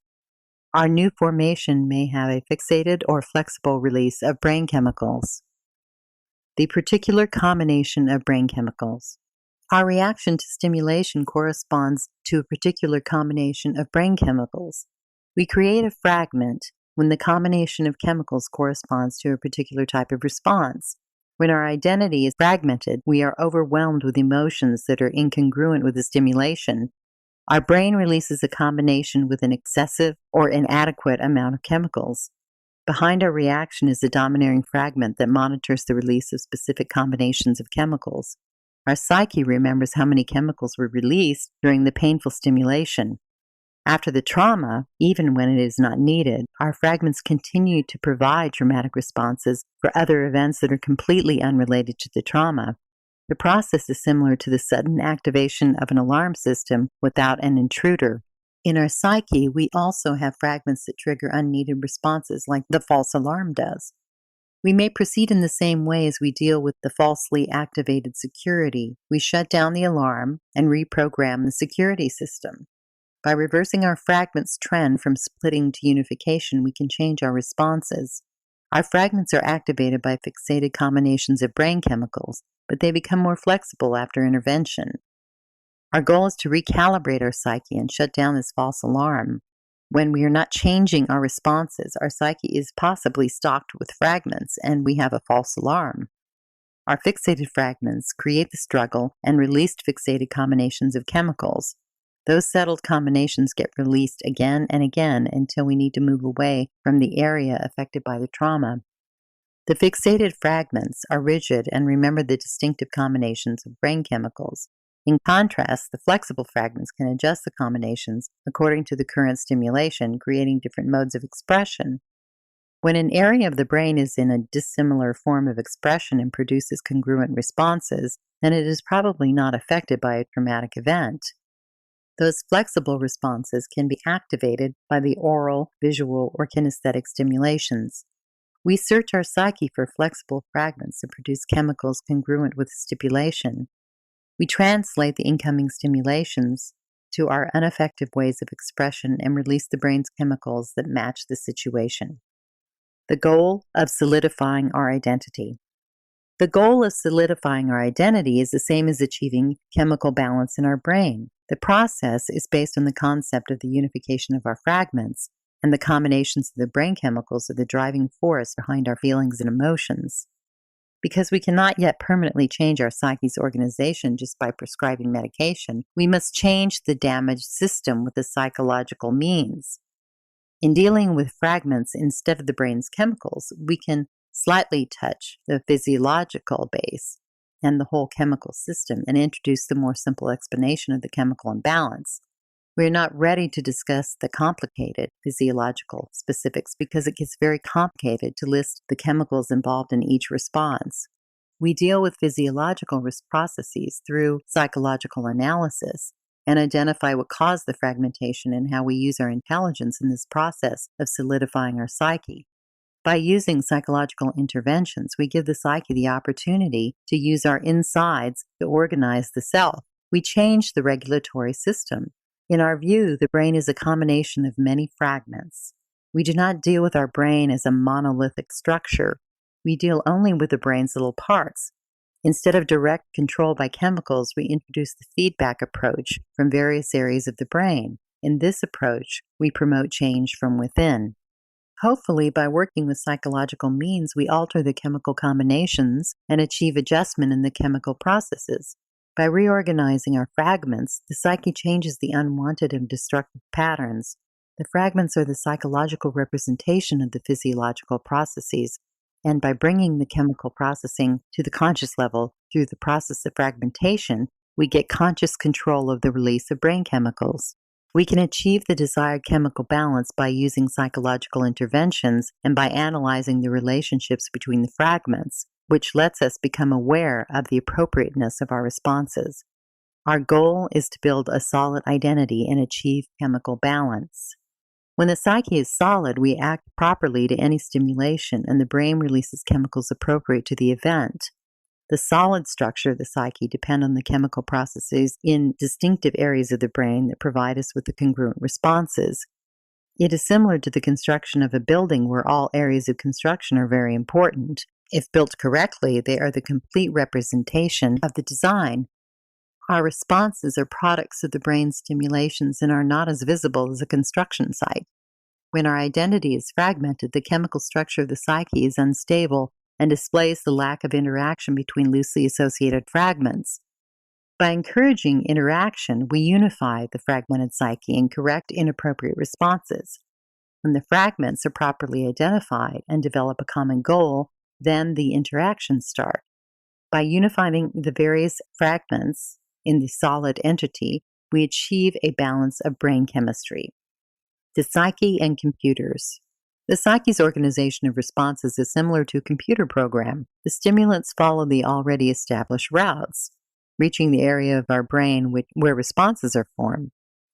Our new formation may have a fixated or flexible release of brain chemicals. The particular combination of brain chemicals. Our reaction to stimulation corresponds to a particular combination of brain chemicals. We create a fragment when the combination of chemicals corresponds to a particular type of response. When our identity is fragmented, we are overwhelmed with emotions that are incongruent with the stimulation. Our brain releases a combination with an excessive or inadequate amount of chemicals. Behind our reaction is a domineering fragment that monitors the release of specific combinations of chemicals. Our psyche remembers how many chemicals were released during the painful stimulation. After the trauma, even when it is not needed, our fragments continue to provide traumatic responses for other events that are completely unrelated to the trauma. The process is similar to the sudden activation of an alarm system without an intruder. In our psyche, we also have fragments that trigger unneeded responses, like the false alarm does. We may proceed in the same way as we deal with the falsely activated security. We shut down the alarm and reprogram the security system. By reversing our fragments trend from splitting to unification, we can change our responses. Our fragments are activated by fixated combinations of brain chemicals, but they become more flexible after intervention. Our goal is to recalibrate our psyche and shut down this false alarm. When we are not changing our responses, our psyche is possibly stocked with fragments and we have a false alarm. Our fixated fragments create the struggle and released fixated combinations of chemicals. Those settled combinations get released again and again until we need to move away from the area affected by the trauma. The fixated fragments are rigid and remember the distinctive combinations of brain chemicals. In contrast, the flexible fragments can adjust the combinations according to the current stimulation, creating different modes of expression. When an area of the brain is in a dissimilar form of expression and produces congruent responses, then it is probably not affected by a traumatic event. Those flexible responses can be activated by the oral, visual, or kinesthetic stimulations. We search our psyche for flexible fragments that produce chemicals congruent with stipulation. We translate the incoming stimulations to our ineffective ways of expression and release the brain's chemicals that match the situation. The goal of solidifying our identity. The goal of solidifying our identity is the same as achieving chemical balance in our brain. The process is based on the concept of the unification of our fragments, and the combinations of the brain chemicals are the driving force behind our feelings and emotions. Because we cannot yet permanently change our psyche's organization just by prescribing medication, we must change the damaged system with the psychological means. In dealing with fragments instead of the brain's chemicals, we can slightly touch the physiological base and the whole chemical system and introduce the more simple explanation of the chemical imbalance. We are not ready to discuss the complicated physiological specifics because it gets very complicated to list the chemicals involved in each response. We deal with physiological processes through psychological analysis and identify what caused the fragmentation and how we use our intelligence in this process of solidifying our psyche. By using psychological interventions, we give the psyche the opportunity to use our insides to organize the self. We change the regulatory system. In our view, the brain is a combination of many fragments. We do not deal with our brain as a monolithic structure. We deal only with the brain's little parts. Instead of direct control by chemicals, we introduce the feedback approach from various areas of the brain. In this approach, we promote change from within. Hopefully, by working with psychological means, we alter the chemical combinations and achieve adjustment in the chemical processes. By reorganizing our fragments, the psyche changes the unwanted and destructive patterns. The fragments are the psychological representation of the physiological processes, and by bringing the chemical processing to the conscious level through the process of fragmentation, we get conscious control of the release of brain chemicals. We can achieve the desired chemical balance by using psychological interventions and by analyzing the relationships between the fragments, which lets us become aware of the appropriateness of our responses. Our goal is to build a solid identity and achieve chemical balance. When the psyche is solid, we act properly to any stimulation, and the brain releases chemicals appropriate to the event. The solid structure of the psyche depends on the chemical processes in distinctive areas of the brain that provide us with the congruent responses. It is similar to the construction of a building where all areas of construction are very important. If built correctly, they are the complete representation of the design. Our responses are products of the brain's stimulations and are not as visible as a construction site. When our identity is fragmented, the chemical structure of the psyche is unstable and displays the lack of interaction between loosely associated fragments. By encouraging interaction, we unify the fragmented psyche and correct inappropriate responses. When the fragments are properly identified and develop a common goal, then the interactions start. By unifying the various fragments in the solid entity, we achieve a balance of brain chemistry. The psyche and computers. The psyche's organization of responses is similar to a computer program. The stimulants follow the already established routes, reaching the area of our brain where responses are formed.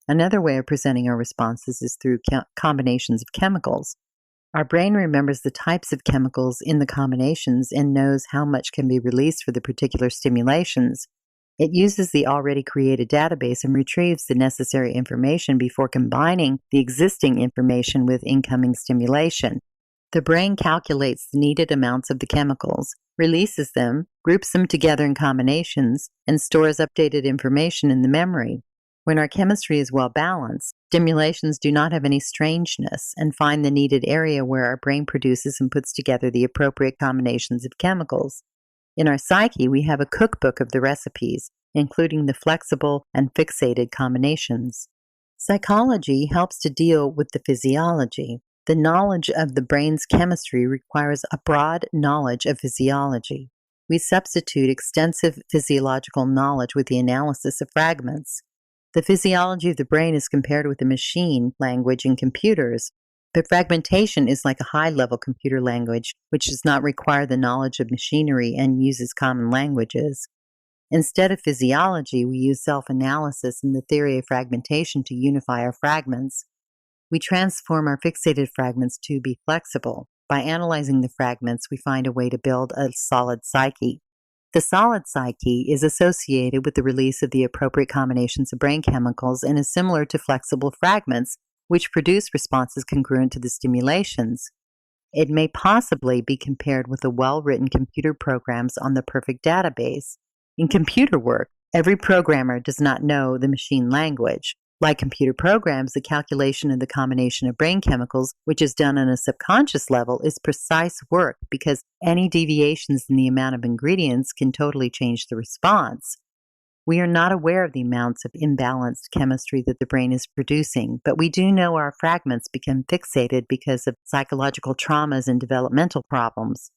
Another way of presenting our responses is through combinations of chemicals. Our brain remembers the types of chemicals in the combinations and knows how much can be released for the particular stimulations. It uses the already created database and retrieves the necessary information before combining the existing information with incoming stimulation. The brain calculates the needed amounts of the chemicals, releases them, groups them together in combinations, and stores updated information in the memory. When our chemistry is well balanced, stimulations do not have any strangeness and find the needed area where our brain produces and puts together the appropriate combinations of chemicals. In our psyche, we have a cookbook of the recipes, including the flexible and fixated combinations. Psychology helps to deal with the physiology. The knowledge of the brain's chemistry requires a broad knowledge of physiology. We substitute extensive physiological knowledge with the analysis of fragments. The physiology of the brain is compared with the machine language in computers, but fragmentation is like a high-level computer language, which does not require the knowledge of machinery and uses common languages. Instead of physiology, we use self-analysis and the theory of fragmentation to unify our fragments. We transform our fixated fragments to be flexible. By analyzing the fragments, we find a way to build a solid psyche. The solid psyche is associated with the release of the appropriate combinations of brain chemicals and is similar to flexible fragments, which produce responses congruent to the stimulations. It may possibly be compared with the well-written computer programs on the perfect database. In computer work, every programmer does not know the machine language. Like computer programs, the calculation of the combination of brain chemicals, which is done on a subconscious level, is precise work because any deviations in the amount of ingredients can totally change the response. We are not aware of the amounts of imbalanced chemistry that the brain is producing, but we do know our fragments become fixated because of psychological traumas and developmental problems.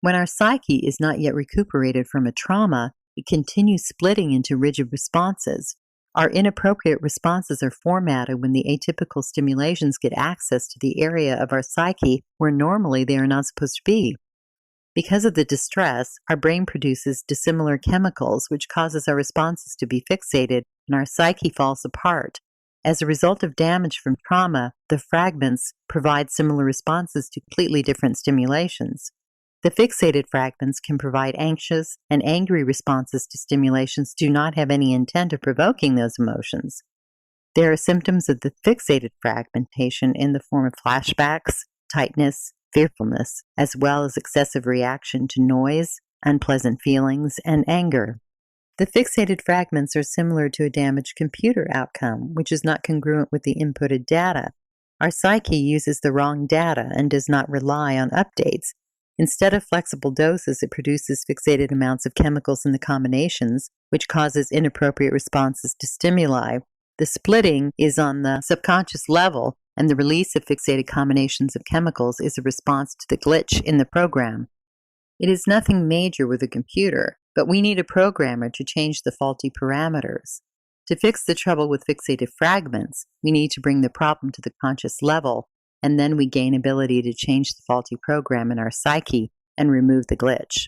When our psyche is not yet recuperated from a trauma, it continues splitting into rigid responses. Our inappropriate responses are formatted when the atypical stimulations get access to the area of our psyche where normally they are not supposed to be. Because of the distress, our brain produces dissimilar chemicals, which causes our responses to be fixated and our psyche falls apart. As a result of damage from trauma, the fragments provide similar responses to completely different stimulations. The fixated fragments can provide anxious and angry responses to stimulations do not have any intent of provoking those emotions. There are symptoms of the fixated fragmentation in the form of flashbacks, tightness, fearfulness, as well as excessive reaction to noise, unpleasant feelings, and anger. The fixated fragments are similar to a damaged computer outcome, which is not congruent with the inputted data. Our psyche uses the wrong data and does not rely on updates. Instead of flexible doses, it produces fixated amounts of chemicals in the combinations, which causes inappropriate responses to stimuli. The splitting is on the subconscious level, and the release of fixated combinations of chemicals is a response to the glitch in the program. It is nothing major with a computer, but we need a programmer to change the faulty parameters. To fix the trouble with fixated fragments, we need to bring the problem to the conscious level, and then we gain ability to change the faulty program in our psyche and remove the glitch.